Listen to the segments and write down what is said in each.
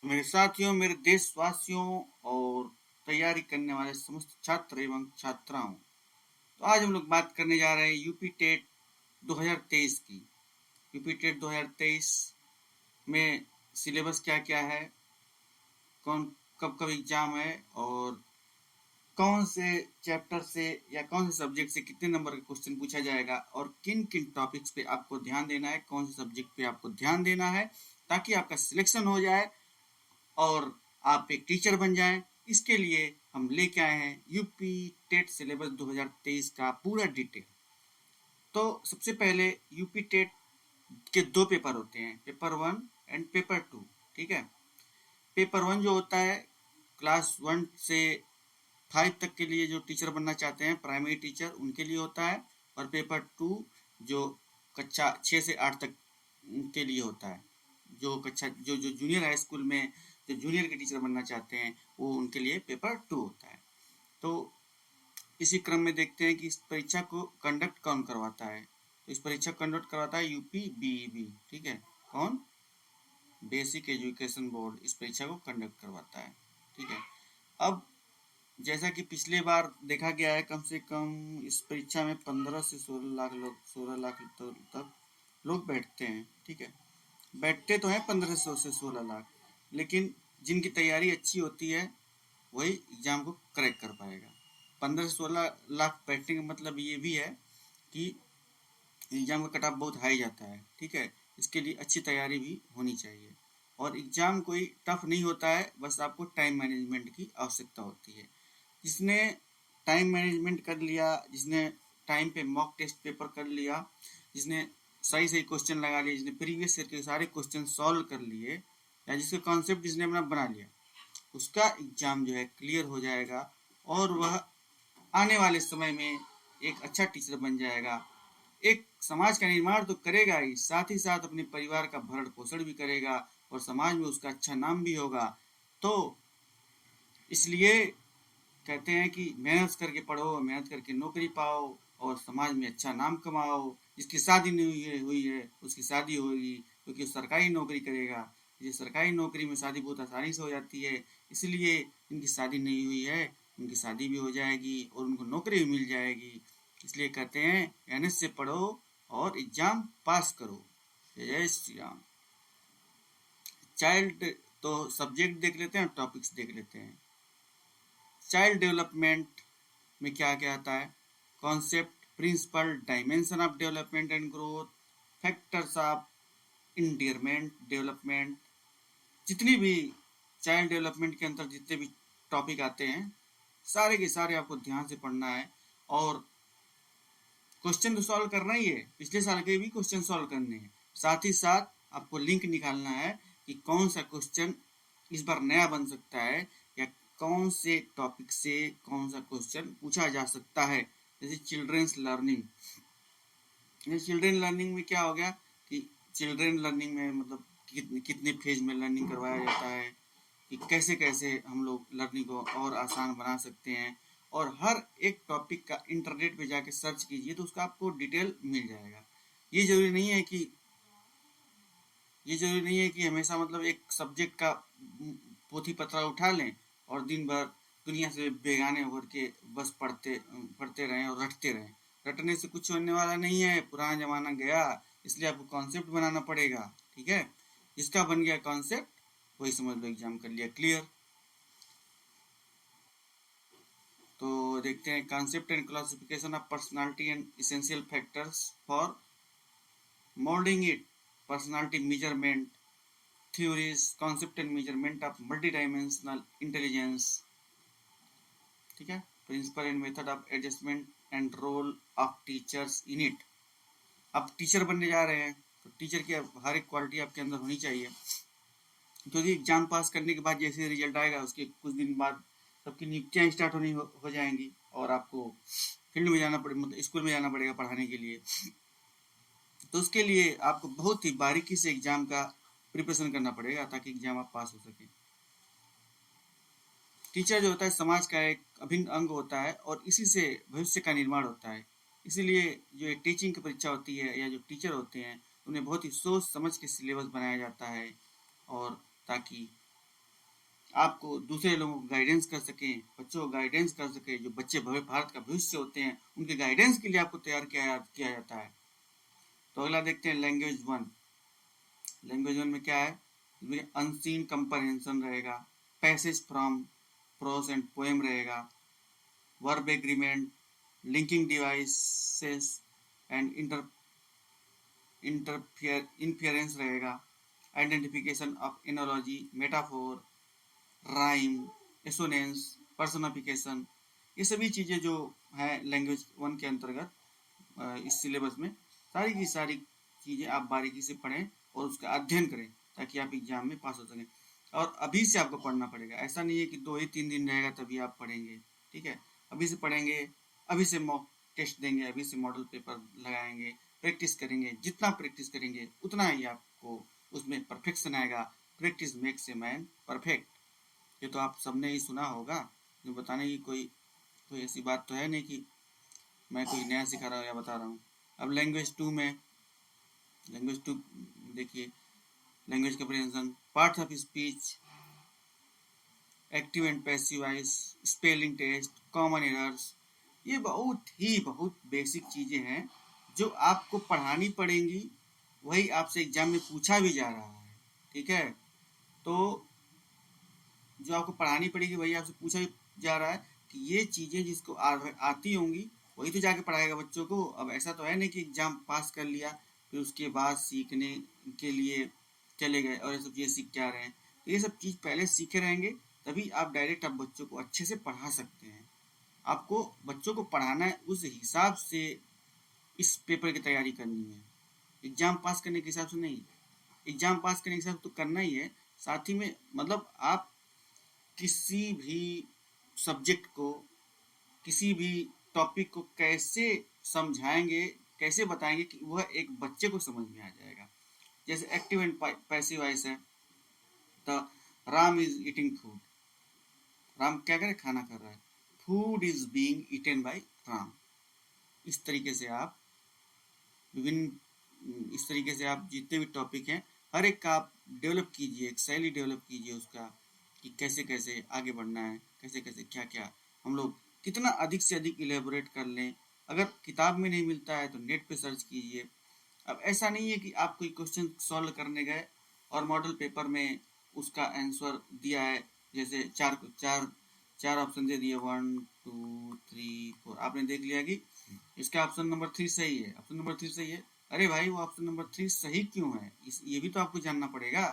मेरे साथियों, मेरे देशवासियों और तैयारी करने वाले समस्त छात्र एवं छात्राओं, तो आज हम लोग बात करने जा रहे हैं यूपी टेट 2023 की। यूपी टेट 2023 में सिलेबस क्या क्या है, कौन कब कब एग्जाम है और कौन से चैप्टर से या कौन से सब्जेक्ट से कितने नंबर का क्वेश्चन पूछा जाएगा और किन किन टॉपिक्स पे आपको ध्यान देना है, कौन से सब्जेक्ट पे आपको ध्यान देना है ताकि आपका सिलेक्शन हो जाए और आप एक टीचर बन जाएं। इसके लिए हम लेके आए हैं यूपी टेट सिलेबस 2023 का पूरा डिटेल। तो सबसे पहले यूपी टेट के दो पेपर होते हैं, पेपर 1 एंड पेपर 2। ठीक है। पेपर 1 जो होता है क्लास 1 से 5 तक के लिए, जो टीचर बनना चाहते हैं प्राइमरी टीचर उनके लिए होता है। और पेपर 2 जो कक्षा 6 से 8 तक के लिए होता है, जो कक्षा जो जूनियर हाई स्कूल में जो जूनियर के टीचर बनना चाहते हैं वो उनके लिए पेपर 2 होता है। तो इसी क्रम में देखते हैं कि इस परीक्षा को कंडक्ट कौन करवाता है। तो इस परीक्षा को कंडक्ट करवाता है यूपी बीईबी। ठीक है। कौन? बेसिक एजुकेशन बोर्ड इस परीक्षा को कंडक्ट करवाता है। ठीक है। अब जैसा कि पिछले बार देखा गया है, कम से कम इस परीक्षा में 15 से 16 लाख लोग, 16 लाख तक लोग बैठते हैं। ठीक है। बैठते तो हैं 1500 से 16 लाख, लेकिन जिनकी तैयारी अच्छी होती है वही एग्जाम को क्रैक कर पाएगा। 15 से 16 लाख बैठने का मतलब ये भी है कि एग्जाम का कट ऑफ बहुत हाई जाता है। ठीक है। इसके लिए अच्छी तैयारी भी होनी चाहिए और एग्जाम कोई टफ नहीं होता है, बस आपको टाइम मैनेजमेंट की आवश्यकता होती है। जिसने टाइम मैनेजमेंट कर लिया, जिसने टाइम पे मॉक टेस्ट पेपर कर लिया, जिसने सही सही क्वेश्चन लगा लिए, जिसने प्रीवियस ईयर के सारे क्वेश्चन सॉल्व कर लिए या जिसका कॉन्सेप्ट जिसने अपना बना लिया, उसका एग्जाम जो है क्लियर हो जाएगा और वह आने वाले समय में एक अच्छा टीचर बन जाएगा। एक समाज का निर्माण तो करेगा ही, साथ अपने परिवार का भरण पोषण भी करेगा और समाज में उसका अच्छा नाम भी होगा। तो इसलिए कहते हैं कि मेहनत करके पढ़ो, मेहनत करके नौकरी पाओ और समाज में अच्छा नाम कमाओ। जिसकी शादी नहीं हुई है उसकी शादी होगी, क्योंकि वो सरकारी नौकरी करेगा। ये सरकारी नौकरी में शादी बहुत आसानी से हो जाती है, इसलिए इनकी शादी नहीं हुई है उनकी शादी भी हो जाएगी और उनको नौकरी भी मिल जाएगी। इसलिए कहते हैं मेहनत से पढ़ो और एग्जाम पास करो। जय श्री राम। चाइल्ड, तो सब्जेक्ट देख लेते हैं, टॉपिक्स देख लेते हैं। चाइल्ड डेवलपमेंट में क्या क्या आता है? Concept, principle, dimension of development and growth, factors of environment development. जितनी भी चाइल्ड डेवलपमेंट के अंदर जितने भी टॉपिक आते हैं सारे के सारे आपको ध्यान से पढ़ना है और क्वेश्चन तो सॉल्व करना ही है, पिछले साल के भी क्वेश्चन सॉल्व करने हैं। साथ ही साथ आपको लिंक निकालना है कि कौन सा क्वेश्चन इस बार नया बन सकता है या कौन से टॉपिक से कौन सा क्वेश्चन पूछा जा सकता है। जैसे चिल्ड्रेंस लर्निंग, चिल्ड्रेन लर्निंग में क्या हो गया कि चिल्ड्रेन लर्निंग में मतलब कितने फेज में लर्निंग करवाया जाता है, कि कैसे कैसे हम लोग लर्निंग को और आसान बना सकते हैं। और हर एक टॉपिक का इंटरनेट पे जाके सर्च कीजिए तो उसका आपको डिटेल मिल जाएगा। ये जरूरी नहीं है कि ये जरूरी नहीं है कि हमेशा मतलब एक सब्जेक्ट का पोथी पत्रा उठा लें और दिन भर दुनिया से बेगाने होकर के बस पढ़ते पढ़ते रहें और रटते रहें। रटने से कुछ होने वाला नहीं है, पुराना जमाना गया। इसलिए आपको कॉन्सेप्ट बनाना पड़ेगा। ठीक है। जिसका बन गया कॉन्सेप्ट वही समझ लो एग्जाम कर लिया क्लियर। तो देखते हैं concept and classification of personality and essential factors for moulding it, personality measurement theories, concept and measurement of multidimensional intelligence। ठीक है। Principle and method of adjustment and role of teachers in it. आप teacher बनने जा रहे हैं तो teacher की हर एक क्वालिटी आपके अंदर होनी चाहिए, क्योंकि एग्जाम पास करने के बाद जैसे रिजल्ट आएगा उसके कुछ दिन बाद सबकी नियुक्तियां स्टार्ट होनी हो जाएंगी और आपको फील्ड में जाना पड़ेगा, मतलब स्कूल में जाना पड़ेगा पढ़ाने के लिए। तो उसके लिए आपको बहुत ही बारीकी से एग्जाम का प्रिपरेशन करना पड़ेगा ताकि एग्जाम आप पास हो सके। टीचर जो होता है समाज का एक अभिन्न अंग होता है और इसी से भविष्य का निर्माण होता है। इसीलिए जो एक टीचिंग की परीक्षा होती है या जो टीचर होते हैं उन्हें बहुत ही सोच समझ के सिलेबस बनाया जाता है और ताकि आपको दूसरे लोगों को गाइडेंस कर सकें, बच्चों को गाइडेंस कर सके, जो बच्चे भारत का भविष्य होते हैं उनके गाइडेंस के लिए आपको तैयार किया जाता है। तो अगला देखते हैं लैंग्वेज वन। लैंग्वेज वन में क्या है, इसमें अनसीन कंप्रहेंशन रहेगा, passage from prose and poem रहेगा, verb agreement, linking devices and interference रहेगा, identification of analogy, metaphor, rhyme, assonance, personification, ये सभी चीज़ें जो है लैंग्वेज वन के अंतर्गत इस सिलेबस में सारी की सारी चीज़ें आप बारीकी से पढ़ें और उसका अध्ययन करें ताकि आप एग्जाम में पास हो सकें। और अभी से आपको पढ़ना पड़ेगा, ऐसा नहीं है कि 2 ही 3 दिन रहेगा तभी आप पढ़ेंगे, ठीक है। अभी से पढ़ेंगे, अभी से मॉक टेस्ट देंगे, अभी से मॉडल पेपर लगाएंगे, प्रैक्टिस करेंगे, जितना प्रैक्टिस करेंगे उतना ही आपको उसमें परफेक्शन आएगा। Practice makes a man perfect, ये तो आप सबने ही सुना होगा। जो बताने की कोई ऐसी बात तो है नहीं कि मैं कोई नया सिखा रहा हूँ या बता रहा हूँ। अब लैंग्वेज टू में, लैंग्वेज टू देखिए, language comprehension, parts of speech, active and passive voice, spelling test, common errors, ये बहुत बेसिक चीज़ें हैं जो आपको पढ़ानी पड़ेंगी, वही आपसे एग्जाम में पूछा भी जा रहा है, ठीक है। तो जो आपको पढ़ानी पड़ेगी वही आपसे पूछा जा रहा है कि ये चीज़ें जिसको आती होंगी वही तो जाके पढ़ाएगा बच्चों को। अब ऐसा तो है नहीं कि एग्जाम पास कर लिया फिर उसके बाद सीखने के लिए चले गए और ये सब चीज़ें सीख के आ रहे हैं। तो ये सब चीज़ पहले सीखे रहेंगे तभी आप डायरेक्ट आप बच्चों को अच्छे से पढ़ा सकते हैं। आपको बच्चों को पढ़ाना है, उस हिसाब से इस पेपर की तैयारी करनी है, एग्जाम पास करने के हिसाब से नहीं। एग्जाम पास करने के हिसाब से तो करना ही है, साथ ही में मतलब आप किसी भी सब्जेक्ट को, किसी भी टॉपिक को कैसे समझाएंगे, कैसे बताएंगे कि वह एक बच्चे को समझ में आ जाएगा। जैसे एक्टिव एंड पैसिव वॉइस है, the Ram is eating food, Ram क्या करे, खाना खा रहा है, food is being eaten by Ram. इस तरीके से आप इस तरीके से आप जितने भी टॉपिक हैं हर एक का आप डेवलप कीजिए, एक शैली डेवलप कीजिए उसका कि कैसे कैसे आगे बढ़ना है, कैसे कैसे क्या क्या हम लोग कितना अधिक से अधिक इलेबोरेट कर लें। अगर किताब में नहीं मिलता है तो नेट पे सर्च कीजिए। अब ऐसा नहीं है कि आप कोई क्वेश्चन सॉल्व करने गए और मॉडल पेपर में उसका आंसर दिया है, जैसे चार चार चार ऑप्शन दे दिए 1 2 3 4, आपने देख लिया कि इसका ऑप्शन नंबर 3 सही है, ऑप्शन नंबर 3 सही है। अरे भाई वो ऑप्शन नंबर 3 सही क्यों है, ये भी तो आपको जानना पड़ेगा।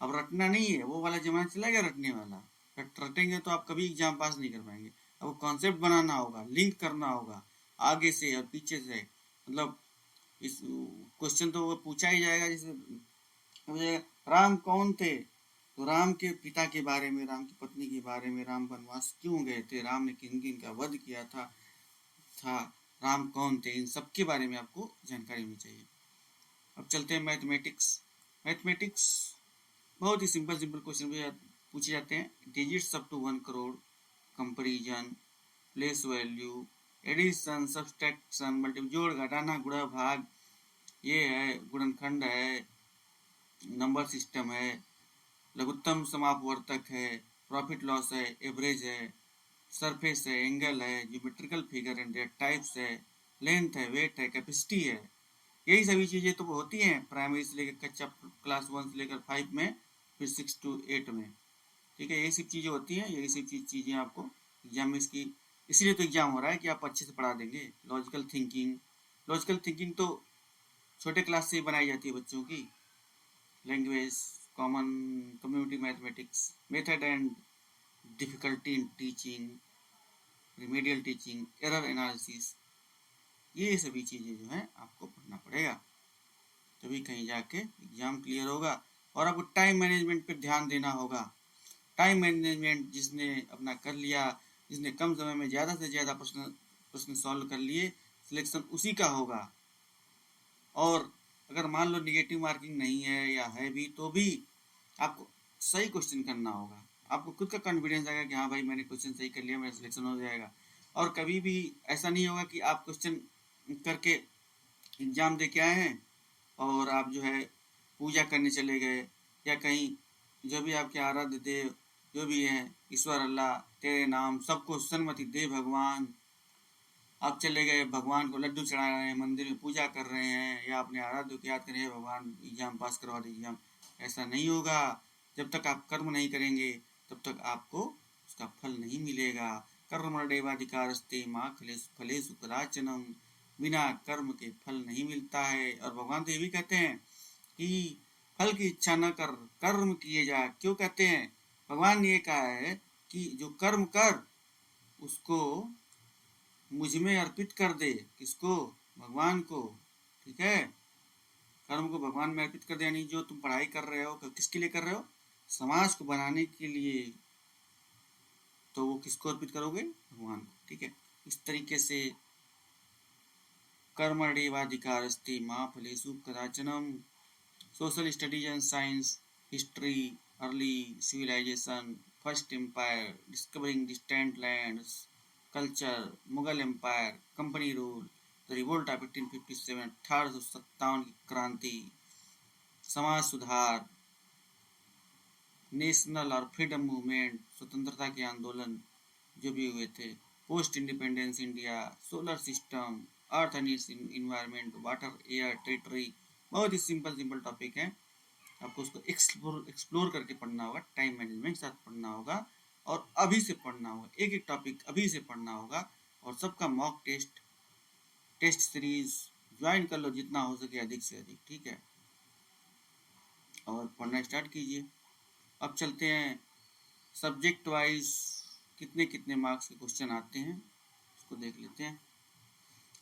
अब रटना नहीं है, वो वाला जमाना चला गया रटने वाला। रटेंगे तो आप कभी एग्जाम पास नहीं कर पाएंगे। अब कॉन्सेप्ट बनाना होगा, लिंक करना होगा आगे से और पीछे से। मतलब इस क्वेश्चन तो वो पूछा ही जाएगा, जैसे राम कौन थे, तो राम के पिता के बारे में, राम की पत्नी के बारे में, राम वनवास क्यों गए थे, राम ने किन किन का वध किया था, राम कौन थे, इन सब के बारे में आपको जानकारी होनी चाहिए। अब चलते हैं मैथमेटिक्स। मैथमेटिक्स बहुत ही सिंपल सिंपल क्वेश्चन पूछे जाते हैं। Digits up to 1 crore, comparison, place value, addition, subtraction, multiple, जोड़ घटाना गुणा भाग, ये है गुणनखंड है, नंबर सिस्टम है, लघुत्तम समापवर्तक है, प्रॉफिट लॉस है, एवरेज है, सरफेस है, एंगल है, geometrical figure and data types है, लेंथ है, वेट है, कैपेसिटी है। यही सभी चीज़ें तो होती हैं प्राइमरी से लेकर कच्चा क्लास 1 से लेकर 5 में, फिर 6 to 8 में, ठीक है। यही सब चीज़ें होती हैं, यही सब चीज़ें आपको एग्जाम में इसकी, इसीलिए तो एग्जाम हो रहा है कि आप अच्छे से पढ़ा देंगे। लॉजिकल थिंकिंग, लॉजिकल थिंकिंग तो छोटे क्लास से ही बनाई जाती है बच्चों की। Language, common community mathematics, method and difficulty in teaching, remedial teaching, error analysis, ये सभी चीज़ें जो हैं आपको पढ़ना पड़ेगा, तभी कहीं जाके एग्जाम क्लियर होगा। और आपको टाइम मैनेजमेंट पर ध्यान देना होगा। टाइम मैनेजमेंट जिसने अपना कर लिया, जिसने कम समय में ज़्यादा से ज़्यादा प्रश्न सॉल्व कर लिए, सिलेक्शन उसी का होगा। और अगर मान लो निगेटिव मार्किंग नहीं है या है भी, तो भी आपको सही क्वेश्चन करना होगा। आपको खुद का कॉन्फिडेंस आएगा कि हाँ भाई मैंने क्वेश्चन सही कर लिया, मेरा सिलेक्शन हो जाएगा। और कभी भी ऐसा नहीं होगा कि आप क्वेश्चन करके एग्जाम दे के आए हैं और आप जो है पूजा करने चले गए, या कहीं जो भी आपके आराध्य देव जो भी है, ईश्वर अल्लाह तेरे नाम सबको सन्मति दे भगवान। आप चले गए भगवान को लड्डू चढ़ा रहे हैं, मंदिर में पूजा कर रहे हैं, या अपने आराध्य को याद करें, भगवान एग्जाम पास करवा दीजिए हम। ऐसा नहीं होगा। जब तक आप कर्म नहीं करेंगे तब तक आपको उसका फल नहीं मिलेगा। कर्मण्येवाधिकारस्ते मा फलेषु कदाचन। बिना कर्म के फल नहीं मिलता है। और भगवान तो ये भी कहते हैं कि फल की इच्छा न कर, कर्म किए जा। क्यों कहते हैं? भगवान ने ये कहा है कि जो कर्म कर उसको मुझ में अर्पित कर दे। किसको? भगवान को। ठीक है, कर्म को भगवान में अर्पित कर दे, यानी जो तुम पढ़ाई कर रहे हो किसके लिए कर रहे हो? समाज को बनाने के लिए। तो वो किसको अर्पित करोगे? भगवान को। ठीक है, इस तरीके से कर्मण्येवाधिकारस्ते मा फलेषु कदाचन। Social studies and science, history, early civilisation, first empire, discovering distant lands, culture, Mughal empire, company rule, the revolt of 1857, 1857 की क्रांति, समाज सुधार, नेशनल और फ्रीडम मूवमेंट, स्वतंत्रता के आंदोलन जो भी हुए थे, post independence India, solar system, earth and it's environment, water, air, territory. बहुत ही सिंपल टॉपिक है। आपको उसको एक्सप्लोर करके पढ़ना होगा, टाइम मैनेजमेंट के साथ पढ़ना होगा, और अभी से पढ़ना होगा। एक एक टॉपिक अभी से पढ़ना होगा, और सबका मॉक टेस्ट सीरीज ज्वाइन कर लो जितना हो सके, अधिक से अधिक। ठीक है, और पढ़ना स्टार्ट कीजिए। अब चलते हैं सब्जेक्ट वाइज कितने कितने मार्क्स के क्वेश्चन आते हैं, उसको देख लेते हैं।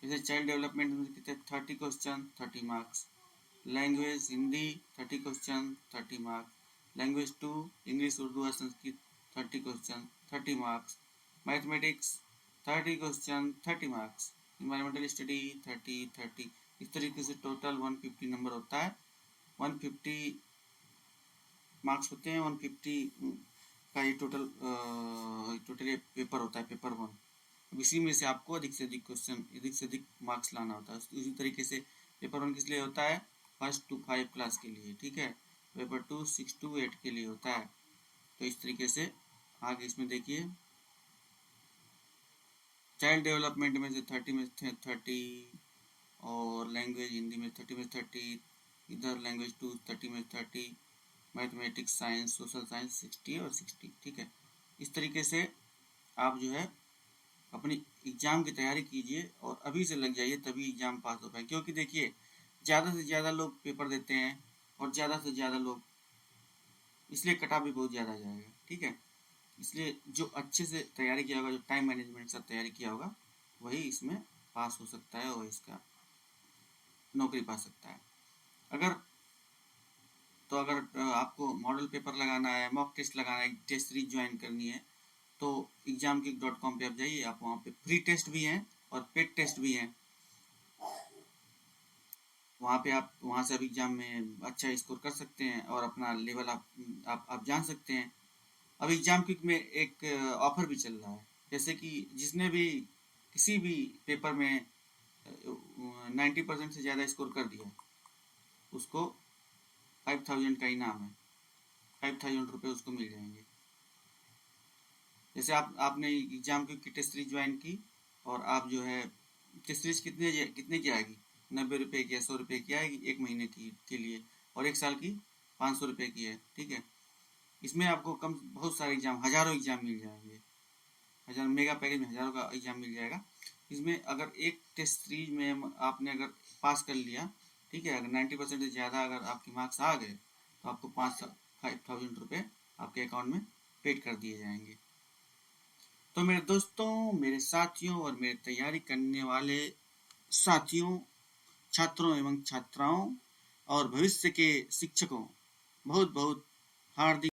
जैसे चाइल्ड डेवलपमेंट में कितने 30 question, 30 marks. Language Hindi 30 question, 30 marks. Language 2 English, Urdu और Sanskrit 30 question, 30 marks. Mathematics 30 question, 30 marks. Environmental study 30। इस तरीके से टोटल 150 नंबर होता है। 150 मार्क्स होते हैं। 150 का ये टोटल ये पेपर होता है, पेपर 1। अब इसी में से आपको अधिक से अधिक क्वेश्चन, अधिक से अधिक मार्क्स लाना होता है। उसी तरीके से पेपर 1 किस लिए होता है? 1st to 5 क्लास के लिए। ठीक है, पेपर 2 6 to 8 के लिए होता है। तो इस तरीके से आगे इसमें देखिए, चाइल्ड डेवलपमेंट में से 30 में 30, और लैंग्वेज हिंदी में 30 में 30, इधर लैंग्वेज 2 30 में 30, मैथमेटिक्स, साइंस, सोशल साइंस 60 और 60। ठीक है, इस तरीके से आप जो है अपनी एग्ज़ाम की तैयारी कीजिए, और अभी से लग जाइए, तभी एग्ज़ाम पास हो पाए। क्योंकि देखिए, ज़्यादा से ज़्यादा लोग पेपर देते हैं, और ज़्यादा से ज़्यादा लोग, इसलिए कटा भी बहुत ज़्यादा जाएगा। ठीक है, इसलिए जो अच्छे से तैयारी किया होगा, जो टाइम मैनेजमेंट से तैयारी किया होगा, वही इसमें पास हो सकता है और इसका नौकरी पा सकता है। अगर आपको मॉडल पेपर लगाना है, मॉक टेस्ट लगाना है, टेस्ट सीरीज ज्वाइन करनी है, तो examkick.com पे आप जाइए। आप वहाँ पे फ्री टेस्ट भी हैं और पेड टेस्ट भी हैं। वहाँ पे आप वहाँ से अब एग्ज़ाम में अच्छा स्कोर कर सकते हैं, और अपना लेवल आप जान सकते हैं। अब examkick में एक ऑफर भी चल रहा है, जैसे कि जिसने भी किसी भी पेपर में 90% से ज़्यादा स्कोर कर दिया, उसको 5000 का इनाम है। 5000 रुपये उसको मिल जाएंगे। जैसे आपने examkick की टेस्ट सीरीज ज्वाइन की, और आप जो है टेस्ट सीरीज कितने की आएगी? 90 रुपये की या 100 रुपये की आएगी, 1 महीने की के लिए, और 1 साल की 500 रुपये की है। ठीक है, इसमें आपको बहुत सारे एग्जाम, हज़ारों एग्जाम मिल जाएंगे। हजार मेगा पैकेज में हज़ारों का एग्जाम मिल जाएगा। इसमें अगर एक टेस्ट सीरीज में आपने अगर पास कर लिया, ठीक है, अगर 90% से ज़्यादा अगर आपके मार्क्स आ गए, तो आपको 5000 रुपये आपके अकाउंट में पेड कर दिए जाएंगे। तो मेरे दोस्तों, मेरे साथियों, और मेरे तैयारी करने वाले साथियों, छात्रों एवं छात्राओं, और भविष्य के शिक्षकों, बहुत बहुत हार्दिक